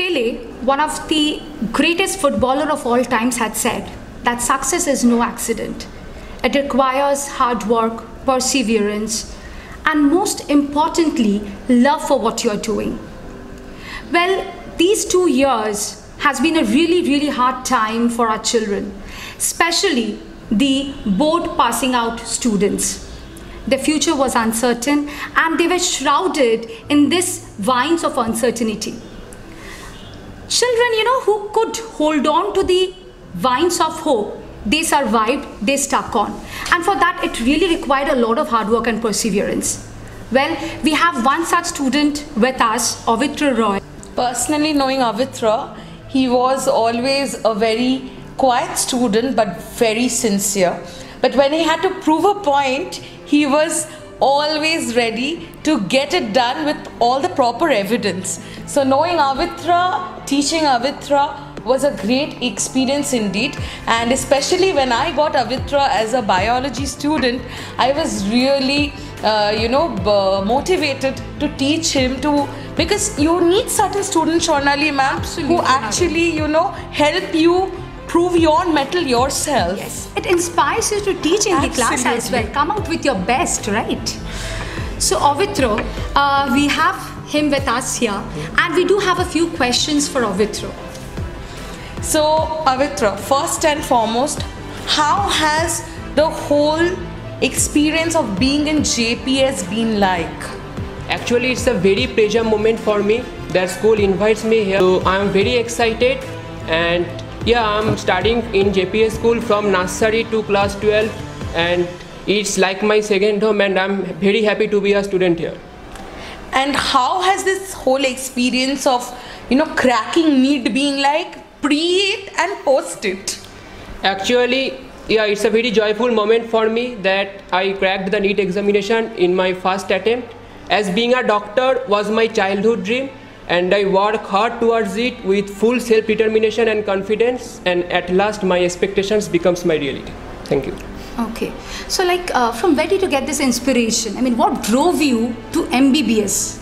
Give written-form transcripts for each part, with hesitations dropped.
Pele, one of the greatest footballer of all times, had said that success is no accident. It requires hard work, perseverance, and most importantly, love for what you're doing. Well, these 2 years has been a really hard time for our children, especially the board passing out students. Their future was uncertain and they were shrouded in this vines of uncertainty. Children, who could hold on to the vines of hope, they survived, they stuck on. And for that, it really required a lot of hard work and perseverance. Well, we have one such student with us, Avitra Roy. Personally knowing Avitra, he was always a very quiet student but very sincere. But when he had to prove a point, he was always ready to get it done with all the proper evidence. So knowing Avitra, teaching Avitra was a great experience indeed, and especially when I got Avitra as a biology student, I was really motivated to teach him because you need certain students, Shornali ma'am, who actually help you prove your mettle yourself. Yes, it inspires you to teach in the class as well. Come out with your best, right? So Avitra, we have him with us here, and we do have a few questions for Avitra. So Avitra, first and foremost, how has the whole experience of being in JPS been like? Actually, it's a very pleasure moment for me that school invites me here. So I'm very excited, and yeah, I'm studying in JPS school from nursery to class 12, and it's like my second home, and I'm very happy to be a student here. And how has this whole experience of cracking NEET being like, pre-it and post-it? Actually, yeah, it's a very joyful moment for me that I cracked the NEET examination in my first attempt. As being a doctor was my childhood dream, and I work hard towards it with full self-determination and confidence, and at last my expectations becomes my reality. Thank you. Okay, so from where did you get this inspiration? I mean, what drove you to MBBS?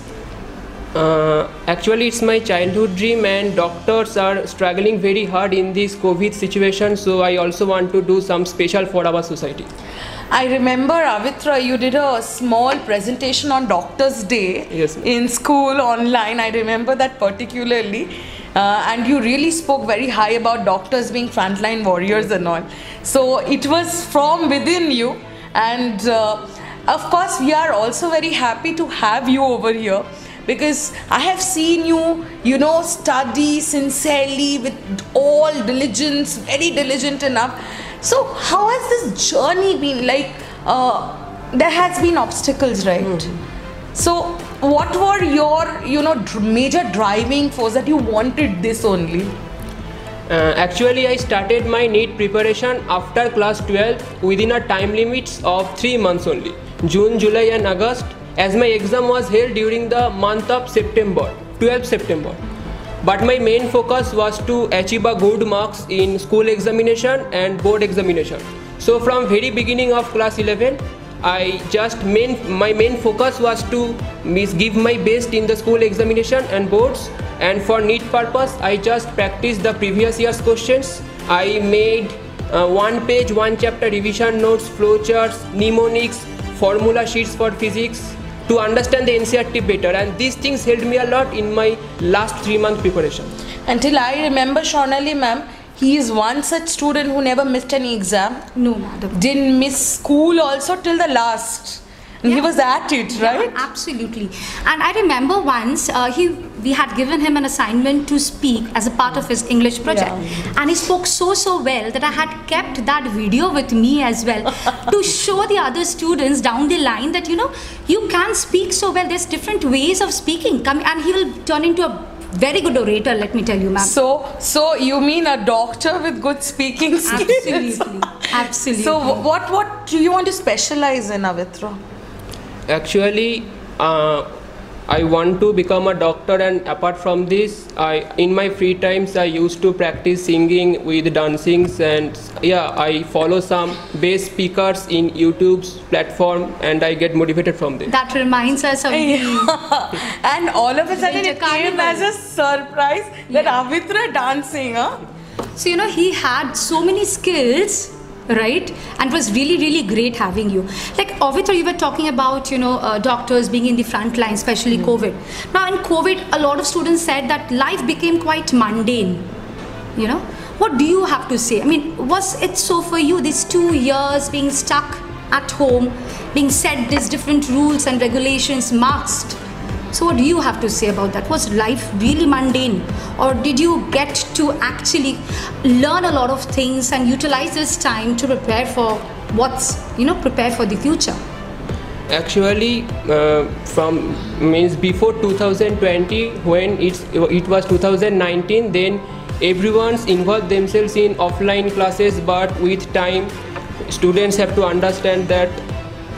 Actually, it's my childhood dream, and doctors are struggling very hard in this COVID situation, so I also want to do some special for our society. I remember, Avitra, you did a small presentation on Doctors' Day in school online. I remember that particularly. And you really spoke very high about doctors being frontline warriors and all. So it was from within you. And of course, we are also very happy to have you over here, because I have seen you, study sincerely with all diligence, very diligent enough. So how has this journey been like? There has been obstacles, right? So what were your major driving force that you wanted this only? Actually, I started my NEET preparation after class 12 within a time limits of 3 months only, June, July and August, as my exam was held during the month of September, 12th September. But my main focus was to achieve a good marks in school examination and board examination. So from very beginning of class 11, my main focus was to give my best in the school examination and boards, and for NEET purpose I just practiced the previous year's questions. I made 1 page 1 chapter revision notes, flowcharts, mnemonics, formula sheets for physics to understand the NCERT better, and these things helped me a lot in my last 3-month preparation. Until I remember, Shornali ma'am, he is one such student who never missed any exam. No, madam. Didn't miss school also till the last. And he was at it, right? Yeah, absolutely. And I remember once we had given him an assignment to speak as a part of his English project. And he spoke so well that I had kept that video with me as well to show the other students down the line that, you can speak so well. There's different ways of speaking. And he will turn into a very good orator, let me tell you, ma'am. So you mean a doctor with good speaking skills? Absolutely. Absolutely. So what do you want to specialize in, Avitra? Actually, I want to become a doctor, and apart from this, in my free times I used to practice singing with dancings, and yeah, I follow some bass speakers in YouTube's platform, and I get motivated from this. That reminds us of and all of a sudden it came as a surprise that Avitra dancing, huh? So, you know, he had so many skills, right? And it was really, really great having you. Like, Avitra, you were talking about, you know, doctors being in the front line, especially COVID. Now, in COVID, a lot of students said that life became quite mundane, you know. What do you have to say? I mean, was it so for you, these 2 years being stuck at home, being set these different rules and regulations, masked? So what do you have to say about that? Was life really mundane, or did you get to actually learn a lot of things and utilize this time to prepare for prepare for the future? Actually, before 2020, when it was 2019, then everyone's involved themselves in offline classes, but with time, students have to understand that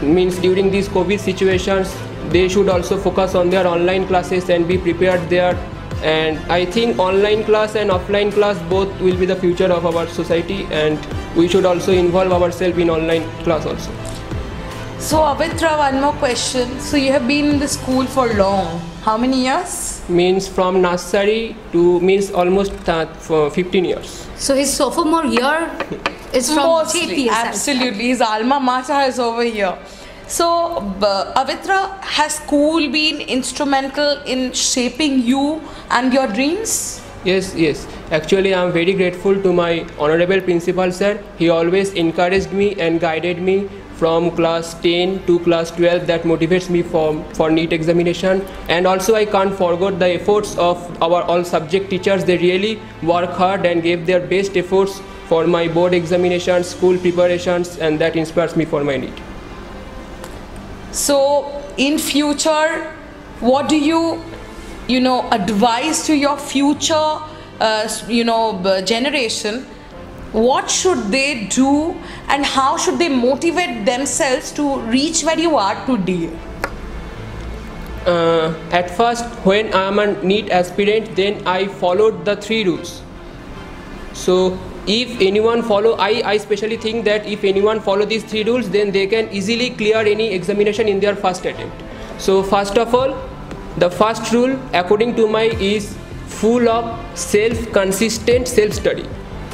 during these COVID situations, they should also focus on their online classes and be prepared there. And I think online class and offline class both will be the future of our society, and we should also involve ourselves in online class also. So Avitra, one more question. So you have been in the school for long. How many years? From nursery to almost for 15 years. So his sophomore year is from Mostly, JPS. absolutely. His alma mater is over here. So, Avitra, has school been instrumental in shaping you and your dreams? Yes. Actually, I am very grateful to my honorable principal sir. He always encouraged me and guided me from class 10 to class 12. That motivates me for NEET examination. And also, I can't forget the efforts of our all subject teachers. They really work hard and gave their best efforts for my board examinations, school preparations, and that inspires me for my NEET. So, in future, what do you advise to your future, generation? What should they do, and how should they motivate themselves to reach where you are today? At first, when I am a NEET aspirant, then I followed the 3 rules. So, if anyone I especially think that if anyone follow these 3 rules, then they can easily clear any examination in their first attempt. So first of all, the first rule according to my is full of consistent self-study.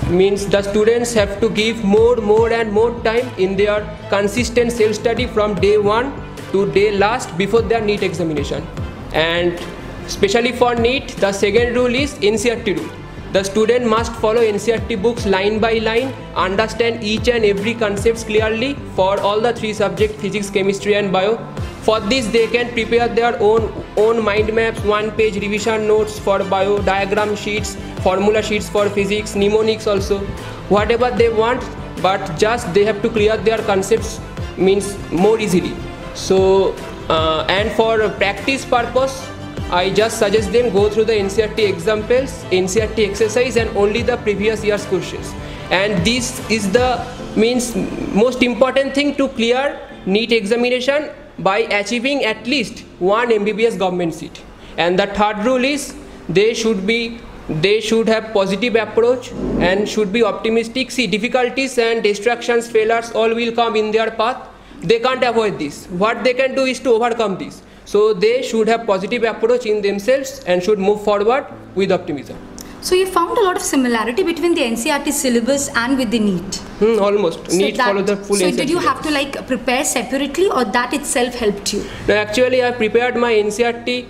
Means the students have to give more and more time in their consistent self-study from day 1 to day last before their NEET examination. And especially for NEET, the second rule is NCERT rule. The student must follow NCERT books line by line, understand each and every concepts clearly for all the 3 subjects, physics, chemistry and bio. For this, they can prepare their own mind maps, 1-page revision notes for bio, diagram sheets, formula sheets for physics, mnemonics also, whatever they want, but just they have to clear their concepts more easily. So, and for practice purpose, I just suggest them go through the NCERT examples, NCERT exercise, and only the previous year's questions. And this is the most important thing to clear NEET examination by achieving at least 1 MBBS government seat. And the third rule is they should have positive approach and should be optimistic. See, difficulties and distractions, failures, all will come in their path. They can't avoid this. What they can do is to overcome this. So they should have positive approach in themselves and should move forward with optimism. So you found a lot of similarity between the NCERT syllabus and with the NEET? Almost. So NEET follow the full NCERT. So did you have to prepare separately, or that itself helped you? No, actually I prepared my NCERT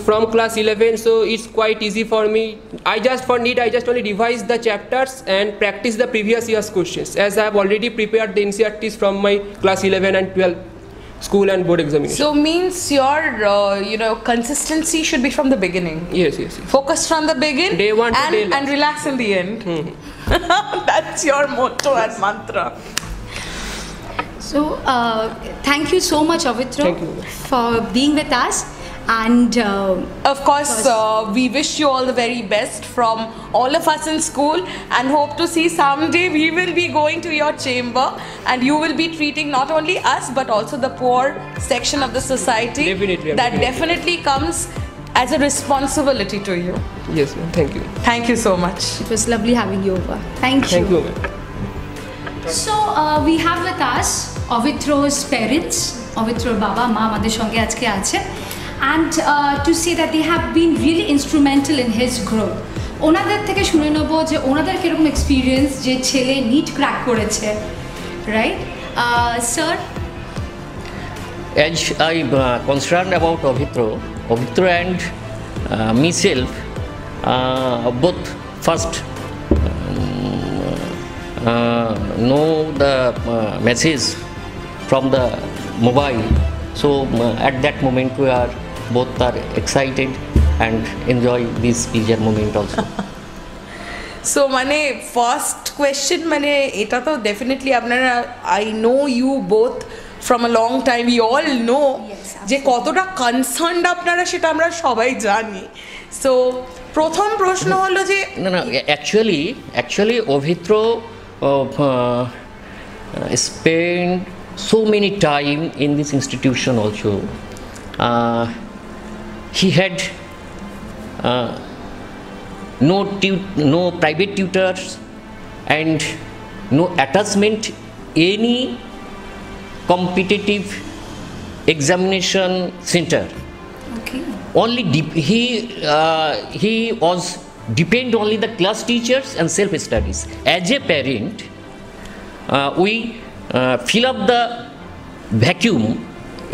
from class 11, so it's quite easy for me. For NEET, I just only revise the chapters and practice the previous year's questions, as I have already prepared the NCERTs from my class 11 and 12 school and board examination. So means your consistency should be from the beginning. Yes. Focus from the beginning. Day 1 to day last. And relax in the end. That's your motto and mantra. So thank you so much, Avitra, for being with us. And of course, we wish you all the very best from all of us in school, and hope to see someday we will be going to your chamber and you will be treating not only us but also the poor section of the society. Definitely. That definitely comes as a responsibility to you. Yes, ma'am. Thank you. Thank you so much. it was lovely having you over. Thank you. Thank you, ma'am. So we have with us Avitra's parents, Avitra's Baba, Ma আমাদের সঙ্গে আজকে আছে, and to say that they have been really instrumental in his growth. ওনাদের থেকে শুনে নেব যে ওনাদের কিরকম এক্সপিরিয়েন্স যে ছেলে নিট ক্র্যাক করেছে, right sir? As I concerned about Avitra and myself, both first know the message from the mobile. So at that moment we are both are excited and enjoy this pleasure moment also. So মানে first question মানে এটা তো definitely আপনারা, I know you both from a long time, we all know যে কতটা concerned আপনারা সেটা আমরা সবাই জানি। সো প্রথম প্রশ্ন হলো যে No, actually Avitra spent so many time in this institution also. He had no private tutors and no attachment any competitive examination center. Okay. Only he was depend only the class teachers and self studies. As a parent, we fill up the vacuum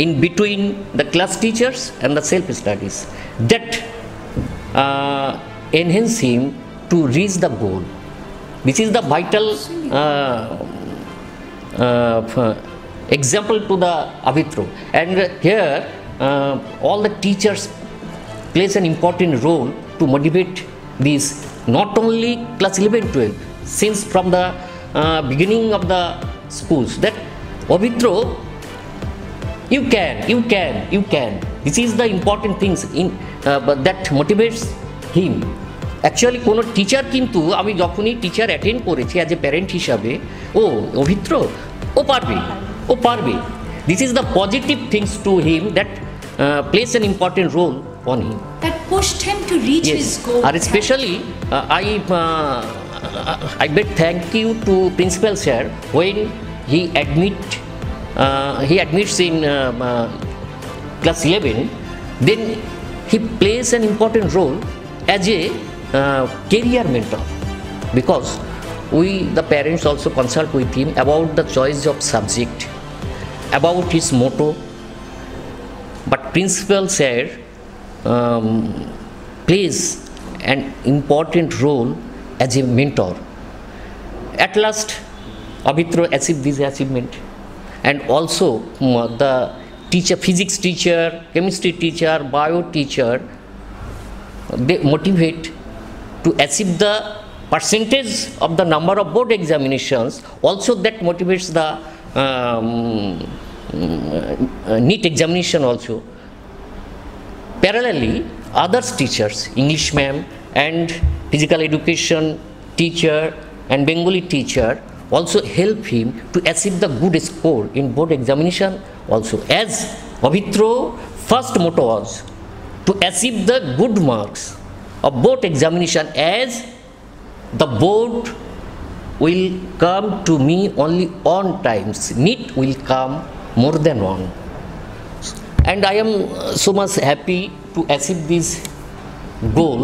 in between the class teachers and the self studies. That enhance him to reach the goal. This is the vital example to the Avitra. And here all the teachers plays an important role to motivate these, not only class 11-12, since from the beginning of the schools, that Avitra, you can. This is the important things in that motivates him. Actually কোনো teacher, কিন্তু আমি যখনই teacher attend করেছি as a parent হিসাবে, অভিত্র ও পারবে। This is the positive things to him that plays an important role on him. That pushed him to reach his goal. And especially I beg thank you to principal sir when he admits in class 11, then he plays an important role as a career mentor, because we the parents also consult with him about the choice of subject, about his motto, but principal sir plays an important role as a mentor. At last Avitra achieved this achievement, and also the teacher, physics teacher, chemistry teacher, bio teacher, they motivate to achieve the percentage of the number of board examinations. Also that motivates the NEET examination also. Parallelly, others teachers, English ma'am and physical education teacher and Bengali teacher also help him to achieve the good score in board examination also. As Avitra first motto was to achieve the good marks of board examination, as the board will come to me only on times, NEET will come more than one. And I am so much happy to achieve this goal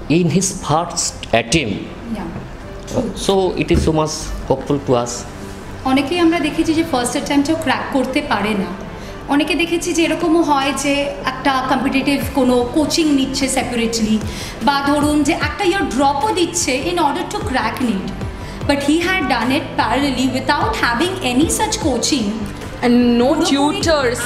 in his first attempt. Yeah. So it is so much hopeful to us. অনেকেই আমরা দেখেছি যে first অ্যাটেম্পটেও crack করতে পারে না। অনেকে দেখেছি যে এরকমও হয় যে একটা কম্পিটিটিভ কোনো কোচিং নিচ্ছে সেপারেটলি, বা ধরুন যে একটা ইয়ার ড্রপও দিচ্ছে in order to crack NEET, but he had done it parallelly without having any such coaching and no tutors.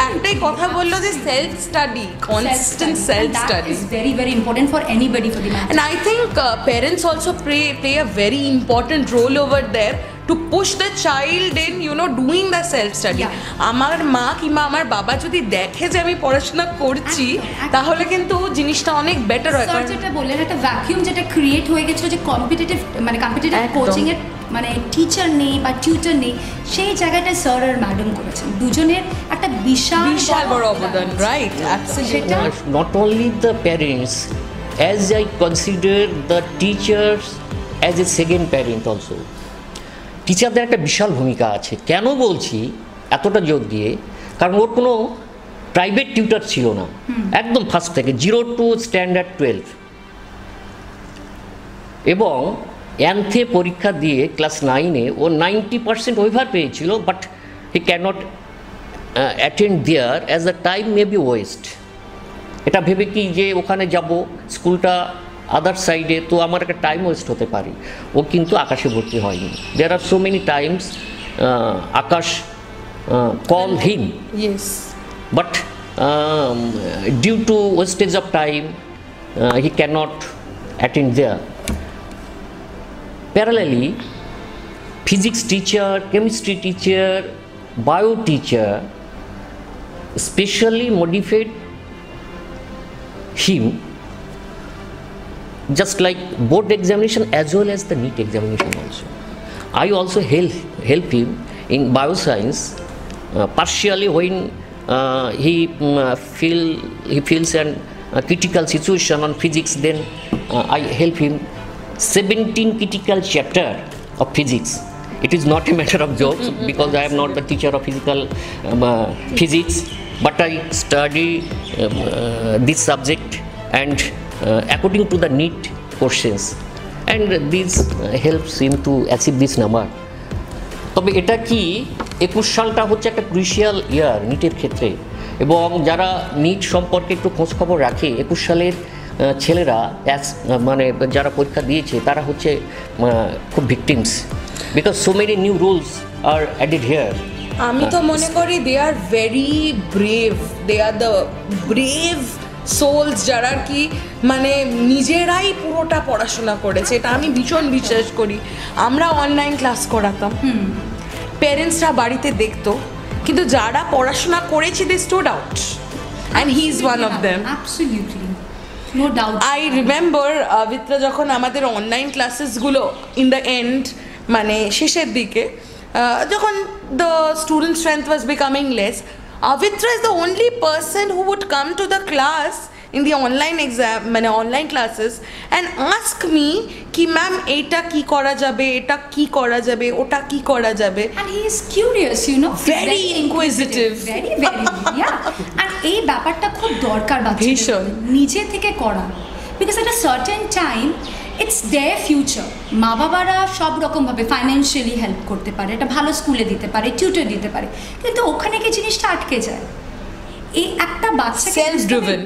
একটাই কথা বললো যে self study, constant self study. That is very, very important for anybody for the matter. And I think parents also play a very important role over there to push the child in, you know, doing the self study. আমার মা কিংবা আমার বাবা যদি দেখে যে আমি পড়াশোনা করছি তাহলে কিন্তু জিনিসটা অনেক বেটার হয়। স্যার যেটা বললেন একটা ভ্যাকুয়াম যেটা ক্রিয়েট হয়ে গেছিল যে কম্পিটিটিভ কোচিং এর মানে টিচার নেই বা টিউটর নেই, সেই জায়গাটা স্যার আর ম্যাডাম করেছেন, দুজনের একটা বিশাল বড় অবদান, রাইট? সেটা not only the parents, as I consider the teachers as a second parent also. টিচারদের একটা বিশাল ভূমিকা আছে। কেন বলছি এতটা জোর দিয়ে, কারণ ওর কোনো প্রাইভেট টিউটার ছিল না একদম ফার্স্ট থেকে 0 to standard 12, এবং অ্যান্থে পরীক্ষা দিয়ে ক্লাস 9-এ ও 90% ওভার পেয়েছিল, but he cannot attend there as the time may be waste. এটা ভেবে কি যে ওখানে যাব, স্কুলটা আদার সাইডে, তো আমার একটা টাইম ওয়েস্ট হতে পারে। ও কিন্তু আকাশে ভর্তি হয়নি। There are so many times Akash call him, but due to wastage of time he cannot attend there. Parallelly, physics teacher, chemistry teacher, bio teacher specially modified him, just like board examination as well as the NEET examination also. I also help him in bioscience, partially when he feels an critical situation on physics, then I help him 17 critical chapter of physics. It is not a matter of jokes because I am not the teacher of physics, but I study this subject and according to the NEET questions, and this helps him to achieve this number. তবে এটা কি 21 সালটা হচ্ছে একটা crucial ইয়ার নিটের ক্ষেত্রে, এবং যারা NEET সম্পর্কে একটু খোঁজখবর রাখে 21 সালের ছেলেরা মানে যারা পরীক্ষা দিয়েছে তারা হচ্ছে খুব victims, because so many new rules are added here. আমি তো মনে করি they are very brave, they are the brave souls যারা কি মানে নিজেরাই পুরোটা পড়াশোনা করেছে, এটা আমি ভীষণ বিশ্বাস করি। আমরা অনলাইন ক্লাস করাতাম, প্যারেন্টসরা বাড়িতে দেখতো, কিন্তু যারা পড়াশোনা করেছে they stood out, and he is one of them. Absolutely, no doubt. I remember Avitra যখন আমাদের অনলাইন ক্লাসেসগুলো ইন দ্য এন্ড মানে শেষের দিকে যখন the student strength was becoming less, Avitra is the only person who would come to the class in the online exam, মানে online classes, and ask me ki ma'am eta ki kora jabe, eta ki kora jabe, ota ki kora jabe, and he is curious, you know, very inquisitive, very yeah, and এই ব্যাপারটা খুব দরকার বাচ্চাদের নিজে থেকে করা, because at a certain time it's their future. মা বাবারা সব রকমভাবে ফাইন্যান্সিয়ালি হেল্প করতে পারে, একটা ভালো স্কুলে দিতে পারে, টিউটর দিতে পারে, কিন্তু ওখানে কি জিনিসটা আটকে যায়। এই একটা বাচ্চা self driven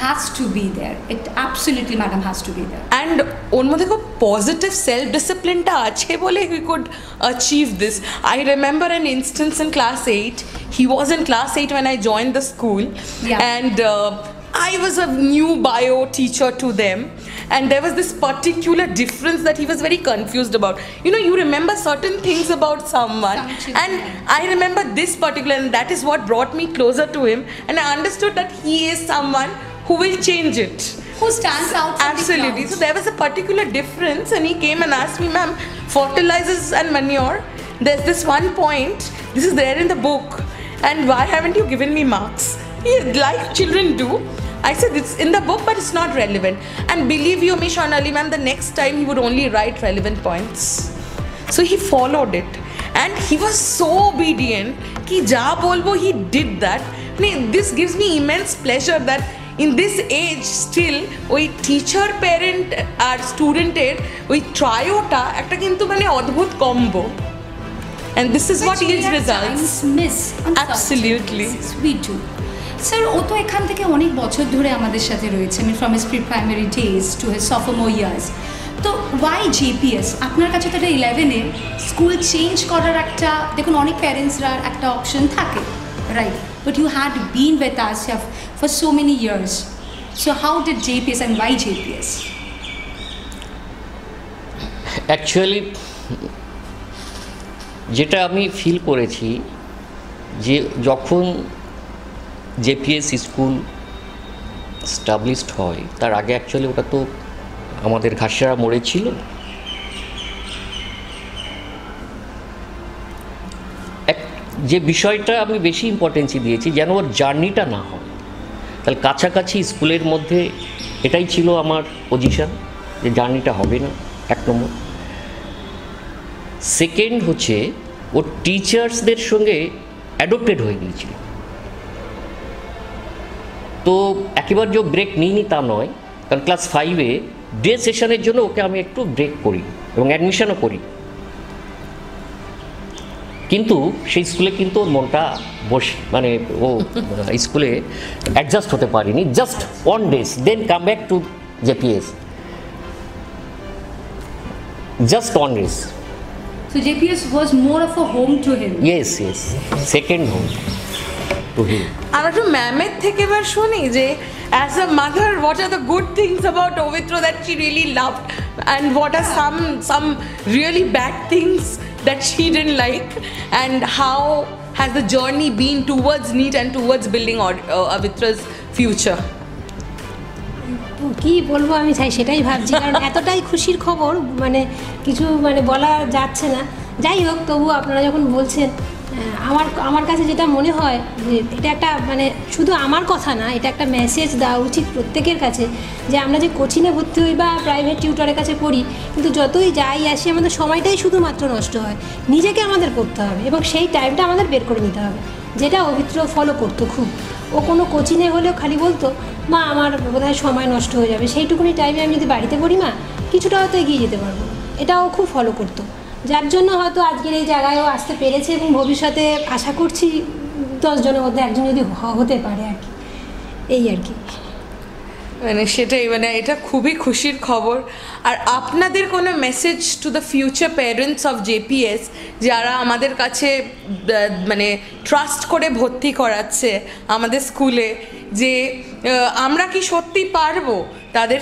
has to be there. It absolutely, madam, has to be there. And ওর মধ্যে খুব পজিটিভ সেলফ ডিসিপ্লিনটা আছে বলে we could achieve this. I remember an instance in class 8. He was in class 8 when I joined the school, and I was a new bio teacher to them, and there was this particular difference that he was very confused about. You know, you remember certain things about someone, and I remember this particular, and that is what brought me closer to him, and I understood that he is someone who will change it, who stands out. Absolutely. So there was a particular difference, and he came and asked me, ma'am, fertilizers and manure, there's this one point, this is there in the book, and why haven't you given me marks? Like children do. I said it's in the book, but it's not relevant. And believe you me, Shonali ma'am, the next time he would only write relevant points. So he followed it, and he was so obedient ki ja bolbo, he did that. This gives me immense pleasure that in this age still ওই teacher parent আর স্টুডেন্টের ওই ট্রায়োটা একটা কিন্তু মানে অদ্ভুত combo, and this is what yields results. Miss absolutely we do. Sir ও তো এখান থেকে অনেক বছর ধরে আমাদের সাথে রয়েছে, আমি from his pre-primary days to his sophomore years. তো ওয়াই জিপিএস? আপনার কাছে তো এটা 11-এ স্কুল চেঞ্জ করার একটা, দেখুন অনেক প্যারেন্টসরা একটা অপশন থাকে, right, but you had been with us for so many years, so how did GPS and why GPS? Actually, যেটা আমি ফিল করেছি যে যখন জেপিএস স্কুল স্টাবলিশড হয় তার আগে অ্যাকচুয়ালি ওটা তো আমাদের ঘাসিয়ারা মোড়ে ছিল। যে বিষয়টা আমি বেশি ইম্পর্টেন্সি দিয়েছি যেন ওর জার্নিটা না হয়, তাহলে কাছাকাছি স্কুলের মধ্যে এটাই ছিল আমার পজিশন যে জার্নিটা হবে না, এক নম্বর। সেকেন্ড হচ্ছে ওর টিচার্সদের সঙ্গে অ্যাডপ্টেড হয়ে গিয়েছিল, তো একেবারে যে ব্রেক নিইনি তা নয়, কারণ ক্লাস 5-এ ডে সেশনের জন্য ওকে আমি একটু ব্রেক করি এবং অ্যাডমিশনও করি, কিন্তু সেই স্কুলে কিন্তু ওর মনটা মানে ও স্কুলে অ্যাডজাস্ট হতে পারিনি, just 1 days, then come back to JPS, just 1 days. So JPS was more of a home to him. Yes, second home to him. আমরা একটু ম্যামের থেকে এবার শুনি যে as a mother what are the good things about Avitra that she really loved and what are some really bad things that she didn't like, and how has the journey been towards NEET and towards building Avitra's future? কি বলবো আমি চাই সেটাই ভাবছি, কারণ এতটাই খুশির খবর মানে কিছু মানে বলা যাচ্ছে না। যাই হোক, তবু আপনারা যখন বলছেন আমার কাছে যেটা মনে হয় যে এটা একটা মানে শুধু আমার কথা না, এটা একটা মেসেজ দেওয়া উচিত প্রত্যেকের কাছে যে আমরা যে কোচিংয়ে ভর্তি হই বা প্রাইভেট টিউটরের কাছে পড়ি, কিন্তু যতই যাই আসি আমাদের সময়টাই শুধুমাত্র নষ্ট হয়। নিজেকে আমাদের করতে হবে এবং সেই টাইমটা আমাদের বের করে নিতে হবে, যেটা অভিত্র ফলো করতো খুব। ও কোনো কোচিংয়ে হলেও খালি বলতো মা আমার বোধহয় সময় নষ্ট হয়ে যাবে, সেইটুকুনি টাইমে আমি যদি বাড়িতে পড়ি মা কিছুটা হয়তো এগিয়ে যেতে পারবো, এটাও খুব ফলো করতো, যার জন্য হয়তো আজকের এই জায়গায়ও আসতে পেরেছে এবং ভবিষ্যতে আশা করছি 10 জনের মধ্যে একজন যদি হতে পারে আর কি, এই আর কি। মানে সেটাই, মানে এটা খুবই খুশির খবর। আর আপনাদের কোনো message to the future parents of JPS যারা আমাদের কাছে মানে ট্রাস্ট করে ভর্তি করাচ্ছে আমাদের স্কুলে, যে আমরা কি সত্যি পারবো তাদের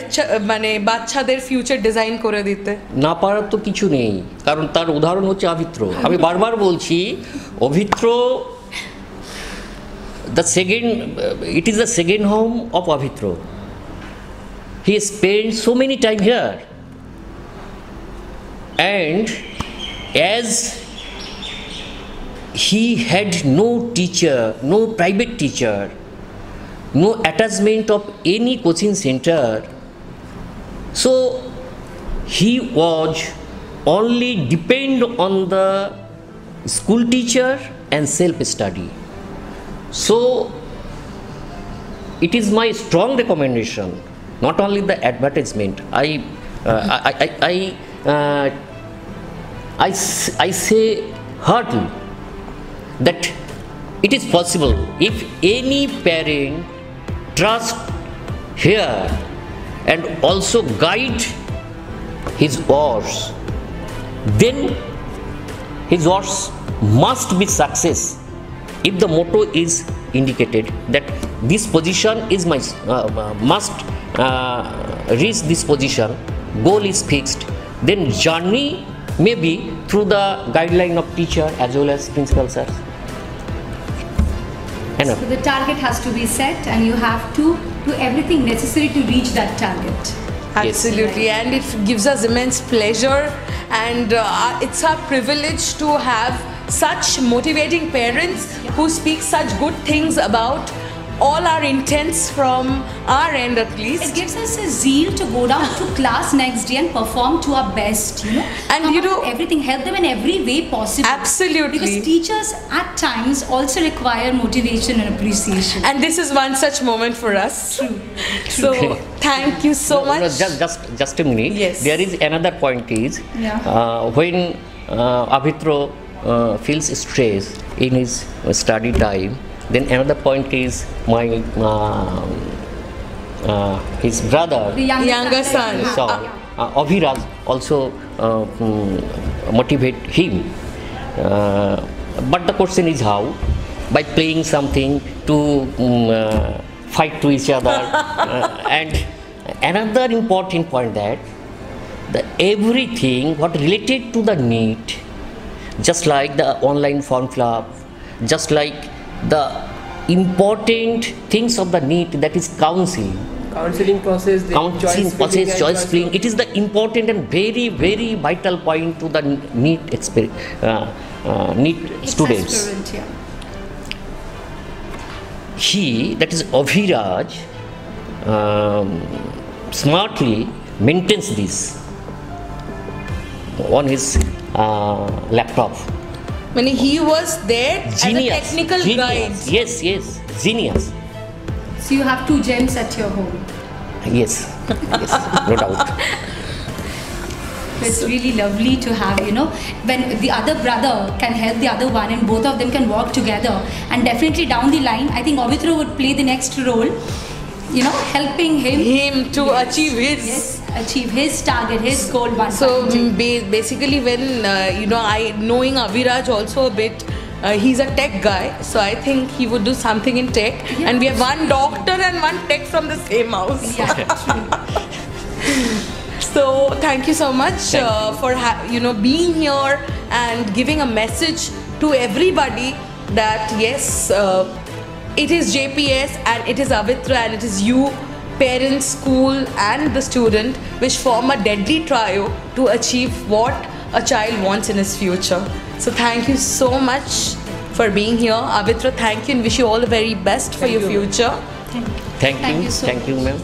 মানে বাচ্চাদের ফিউচার ডিজাইন করে দিতে? না পারার তো কিছু নেই, কারণ তার উদাহরণ হচ্ছে আভিত্র। আমি বারবার বলছি অভিত্র it is the second home of Avitra. He spent so many time here, and as he had no teacher, no private teacher, no attachment of any coaching center, so he was only depend on the school teacher and self-study. So it is my strong recommendation, not only the advertisement. I say heartily that it is possible if any parent trust here and also guide his words, then his words must be success. If the motto is indicated that this position is my must reach this position, goal is fixed, then journey may be through the guideline of teacher as well as principal sir. So the target has to be set and you have to do everything necessary to reach that target. Absolutely, yes. And it gives us immense pleasure, and it's our privilege to have such motivating parents who speak such good things about all our intents from our end at least. It gives us a zeal to go down to class next day and perform to our best, And you know, everything, help them in every way possible. Absolutely. Because teachers at times also require motivation and appreciation. And this is one such moment for us. True. So thank you so much. Just a minute. Yes. There is another point is when Avitra feels stress in his study time, then another point is my his brother, The younger son. Avitra also motivate him. But the question is how? By playing something to fight to each other. And another important point that everything what related to the NEET, just like the online form fill-up, just like the important things of the NEET, that is counseling process, choice filling. It is the important and very, very vital point to the NEET NEET students. Yeah. He, that is Aviraj, smartly maintains this on his laptop. I mean, he was there Genius. as a technical guide. Yes, genius. So you have 2 gems at your home. Yes, no doubt. It's really lovely to have, when the other brother can help the other one and both of them can work together. And definitely down the line, I think Avitra would play the next role, helping him to achieve his. Yes, achieve his target, his goal. So basically, when knowing Aviraj also a bit, he's a tech guy, so I think he would do something in tech. Yeah. And we have one doctor and one tech from the same house. Yeah, So thank you so much for being here and giving a message to everybody that yes, it is JPS and it is Avitra and it is you, parents, school and the student, which form a deadly trio to achieve what a child wants in his future. So thank you so much for being here. Avitra, thank you and wish you all the very best for your future. Thank you, ma'am.